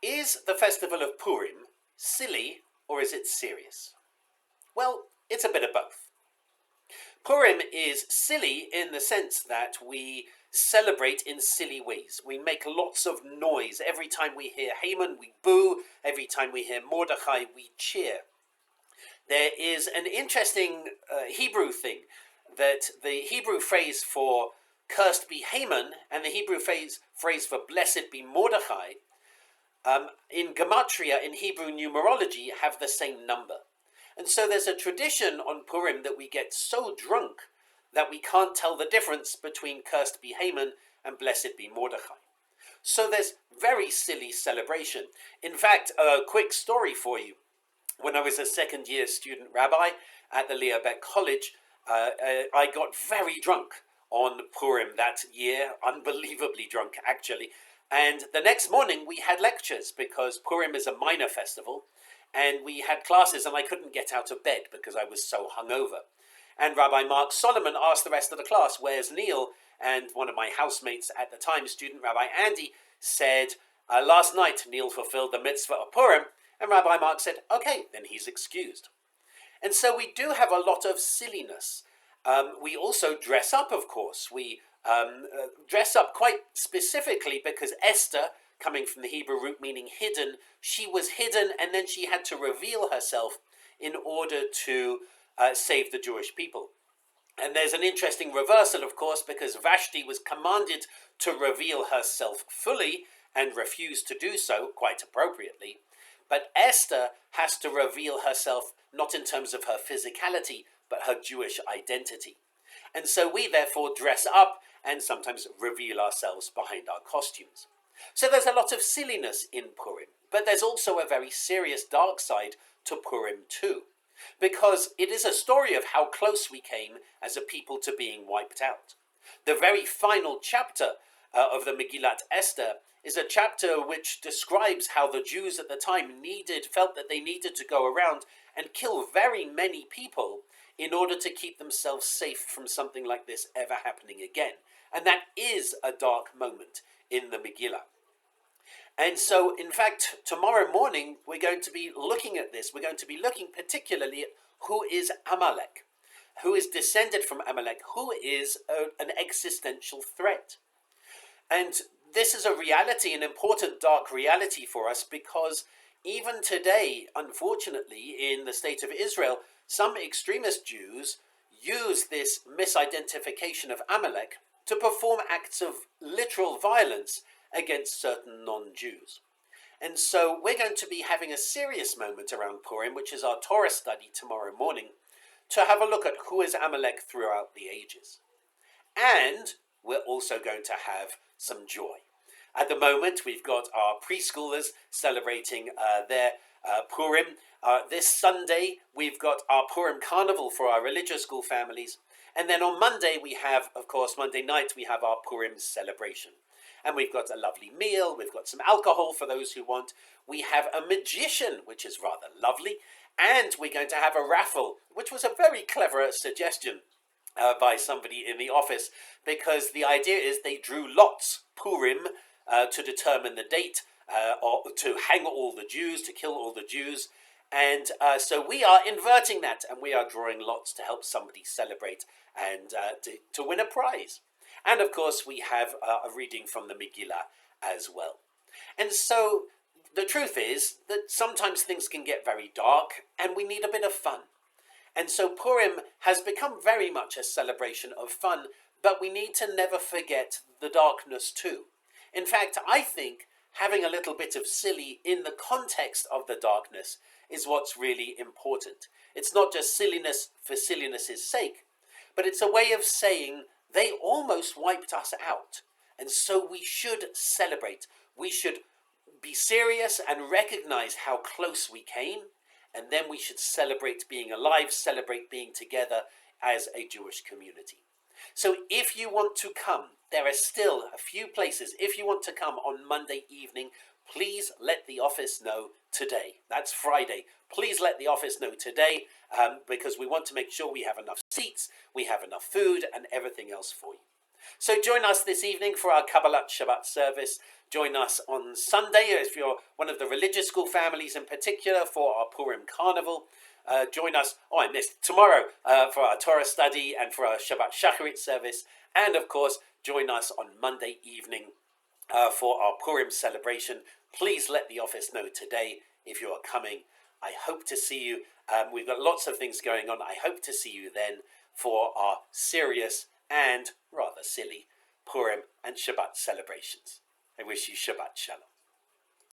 Is the festival of Purim silly or is it serious? Well, it's a bit of both. Purim is silly in the sense that we celebrate in silly ways. We make lots of noise. Every time we hear Haman, we boo. Every time we hear Mordechai, we cheer. There is an interesting Hebrew thing that the Hebrew phrase for cursed be Haman and the Hebrew phrase for blessed be Mordechai in Gematria, in Hebrew numerology, have the same number. And so there's a tradition on Purim that we get so drunk that we can't tell the difference between cursed be Haman and blessed be Mordechai. So there's very silly celebration. In fact, a quick story for you. When I was a second-year student rabbi at the Liabeck College, I got very drunk on Purim that year, unbelievably drunk actually. And the next morning we had lectures because Purim is a minor festival, and we had classes and I couldn't get out of bed because I was so hungover. And Rabbi Mark Solomon asked the rest of the class, "Where's Neil?" And one of my housemates at the time, student Rabbi Andy, said, "Last night Neil fulfilled the mitzvah of Purim." And Rabbi Mark said, "Okay, then he's excused." And so we do have a lot of silliness. We also dress up, of course. We dress up quite specifically because Esther, coming from the Hebrew root meaning hidden, she was hidden and then she had to reveal herself in order to save the Jewish people. And there's an interesting reversal, of course, because Vashti was commanded to reveal herself fully and refused to do so, quite appropriately. But Esther has to reveal herself not in terms of her physicality, but her Jewish identity. And so we therefore dress up and sometimes reveal ourselves behind our costumes. So there's a lot of silliness in Purim, but there's also a very serious dark side to Purim too, because it is a story of how close we came as a people to being wiped out. The very final chapter of the Megillat Esther is a chapter which describes how the Jews at the time felt that they needed to go around and kill very many people in order to keep themselves safe from something like this ever happening again. And that is a dark moment in the Megillah. And so, in fact, tomorrow morning, we're going to be looking at this. We're going to be looking particularly at who is Amalek, who is descended from Amalek, who is an existential threat. And this is a reality, an important dark reality for us, because even today, unfortunately, in the state of Israel, some extremist Jews use this misidentification of Amalek to perform acts of literal violence against certain non-Jews. And so we're going to be having a serious moment around Purim, which is our Torah study tomorrow morning, to have a look at who is Amalek throughout the ages. And we're also going to have some joy. At the moment, we've got our preschoolers celebrating their Purim. This Sunday, we've got our Purim Carnival for our religious school families. And then on Monday, we have, of course, Monday night, we have our Purim celebration. And we've got a lovely meal. We've got some alcohol for those who want. We have a magician, which is rather lovely. And we're going to have a raffle, which was a very clever suggestion by somebody in the office, because the idea is they drew lots, Purim, to determine the date, or to hang all the Jews, to kill all the Jews. And so we are inverting that, and we are drawing lots to help somebody celebrate and to win a prize. And of course, we have a reading from the Megillah as well. And so the truth is that sometimes things can get very dark, and we need a bit of fun. And so Purim has become very much a celebration of fun, but we need to never forget the darkness too. In fact, I think having a little bit of silly in the context of the darkness is what's really important. It's not just silliness for silliness' sake, but it's a way of saying they almost wiped us out. And so we should celebrate. We should be serious and recognize how close we came. And then we should celebrate being alive, celebrate being together as a Jewish community. So if you want to come, there are still a few places. If you want to come on Monday evening, please let the office know today. That's Friday. Please let the office know today because we want to make sure we have enough seats, we have enough food and everything else for you. So join us this evening for our Kabbalat Shabbat service. Join us on Sunday, if you're one of the religious school families in particular, for our Purim Carnival. Join us, I missed, tomorrow for our Torah study and for our Shabbat Shacharit service. And of course, join us on Monday evening for our Purim celebration. Please let the office know today if you are coming. I hope to see you. We've got lots of things going on. I hope to see you then for our serious and rather silly Purim and Shabbat celebrations. I wish you Shabbat Shalom.